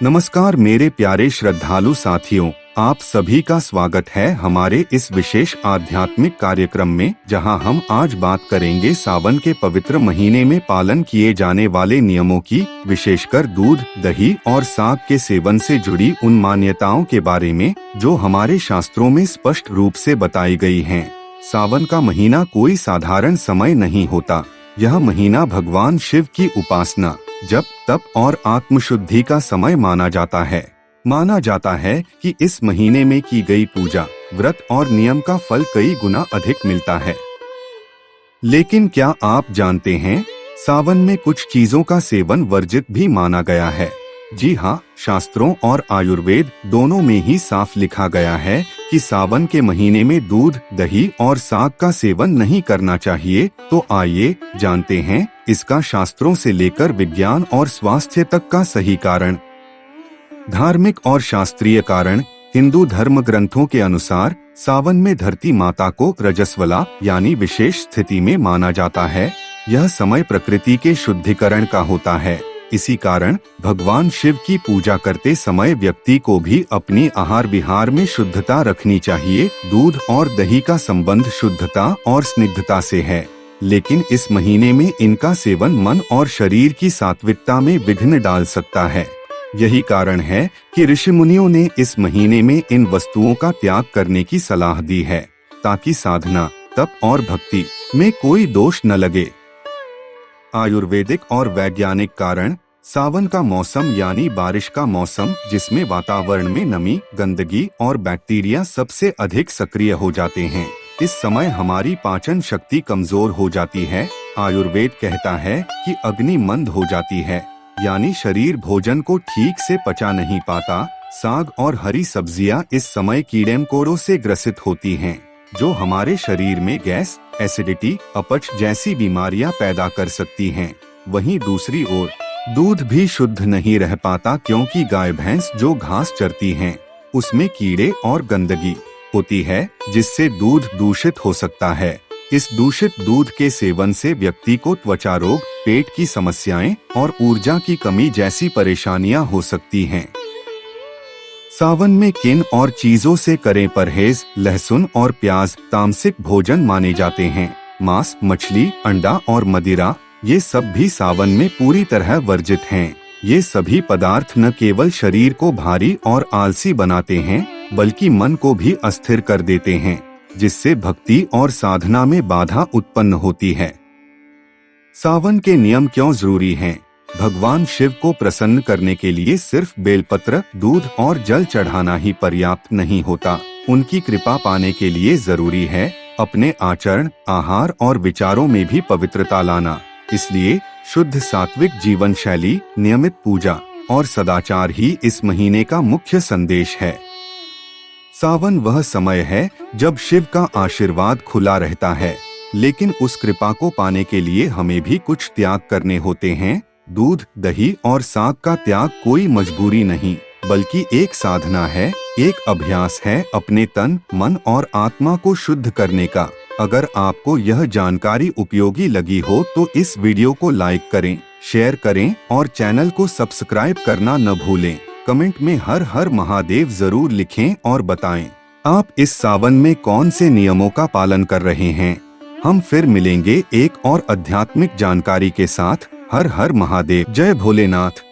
नमस्कार मेरे प्यारे श्रद्धालु साथियों, आप सभी का स्वागत है हमारे इस विशेष आध्यात्मिक कार्यक्रम में, जहां हम आज बात करेंगे सावन के पवित्र महीने में पालन किए जाने वाले नियमों की, विशेषकर दूध, दही और साग के सेवन से जुड़ी उन मान्यताओं के बारे में जो हमारे शास्त्रों में स्पष्ट रूप से बताई गई हैं। सावन का महीना कोई साधारण समय नहीं होता। यह महीना भगवान शिव की उपासना, जप, तप और आत्मशुद्धि का समय माना जाता है। माना जाता है कि इस महीने में की गई पूजा, व्रत और नियम का फल कई गुना अधिक मिलता है। लेकिन क्या आप जानते हैं, सावन में कुछ चीजों का सेवन वर्जित भी माना गया है। जी हाँ, शास्त्रों और आयुर्वेद दोनों में ही साफ लिखा गया है कि सावन के महीने में दूध, दही और साग का सेवन नहीं करना चाहिए। तो आइए जानते हैं इसका शास्त्रों से लेकर विज्ञान और स्वास्थ्य तक का सही कारण। धार्मिक और शास्त्रीय कारण। हिंदू धर्म ग्रंथों के अनुसार सावन में धरती माता को रजस्वला यानी विशेष स्थिति में माना जाता है। यह समय प्रकृति के शुद्धिकरण का होता है। इसी कारण भगवान शिव की पूजा करते समय व्यक्ति को भी अपनी आहार विहार में शुद्धता रखनी चाहिए। दूध और दही का संबंध शुद्धता और स्निग्धता से है, लेकिन इस महीने में इनका सेवन मन और शरीर की सात्विकता में विघ्न डाल सकता है। यही कारण है कि ऋषि मुनियों ने इस महीने में इन वस्तुओं का त्याग करने की सलाह दी है, ताकि साधना, तप और भक्ति में कोई दोष न लगे। आयुर्वेदिक और वैज्ञानिक कारण। सावन का मौसम यानी बारिश का मौसम, जिसमें वातावरण में नमी, गंदगी और बैक्टीरिया सबसे अधिक सक्रिय हो जाते हैं। इस समय हमारी पाचन शक्ति कमजोर हो जाती है। आयुर्वेद कहता है कि अग्नि मंद हो जाती है, यानी शरीर भोजन को ठीक से पचा नहीं पाता। साग और हरी सब्जियां इस समय कीड़े मकोड़ों से ग्रसित होती हैं, जो हमारे शरीर में गैस, एसिडिटी, अपच जैसी बीमारियां पैदा कर सकती हैं। वहीं दूसरी ओर दूध भी शुद्ध नहीं रह पाता, क्योंकि गाय भैंस जो घास चरती हैं, उसमें कीड़े और गंदगी होती है, जिससे दूध दूषित हो सकता है। इस दूषित दूध के सेवन से व्यक्ति को त्वचा रोग, पेट की समस्याएं और ऊर्जा की कमी जैसी परेशानियां हो सकती हैं। सावन में किन और चीजों से करें परहेज। लहसुन और प्याज तामसिक भोजन माने जाते हैं। मांस, मछली, अंडा और मदिरा, ये सब भी सावन में पूरी तरह वर्जित हैं। ये सभी पदार्थ न केवल शरीर को भारी और आलसी बनाते हैं, बल्कि मन को भी अस्थिर कर देते हैं, जिससे भक्ति और साधना में बाधा उत्पन्न होती है। सावन के नियम क्यों जरूरी हैं? भगवान शिव को प्रसन्न करने के लिए सिर्फ बेलपत्र, दूध और जल चढ़ाना ही पर्याप्त नहीं होता। उनकी कृपा पाने के लिए जरूरी है अपने आचरण, आहार और विचारों में भी पवित्रता लाना। इसलिए शुद्ध सात्विक जीवन शैली, नियमित पूजा और सदाचार ही इस महीने का मुख्य संदेश है। सावन वह समय है जब शिव का आशीर्वाद खुला रहता है, लेकिन उस कृपा को पाने के लिए हमें भी कुछ त्याग करने होते हैं। दूध, दही और साग का त्याग कोई मजबूरी नहीं, बल्कि एक साधना है, एक अभ्यास है अपने तन, मन और आत्मा को शुद्ध करने का। अगर आपको यह जानकारी उपयोगी लगी हो तो इस वीडियो को लाइक करें, शेयर करें और चैनल को सब्सक्राइब करना न भूलें। कमेंट में हर हर महादेव जरूर लिखें और बताएं आप इस सावन में कौन से नियमों का पालन कर रहे हैं। हम फिर मिलेंगे एक और आध्यात्मिक जानकारी के साथ। हर हर महादेव। जय भोलेनाथ।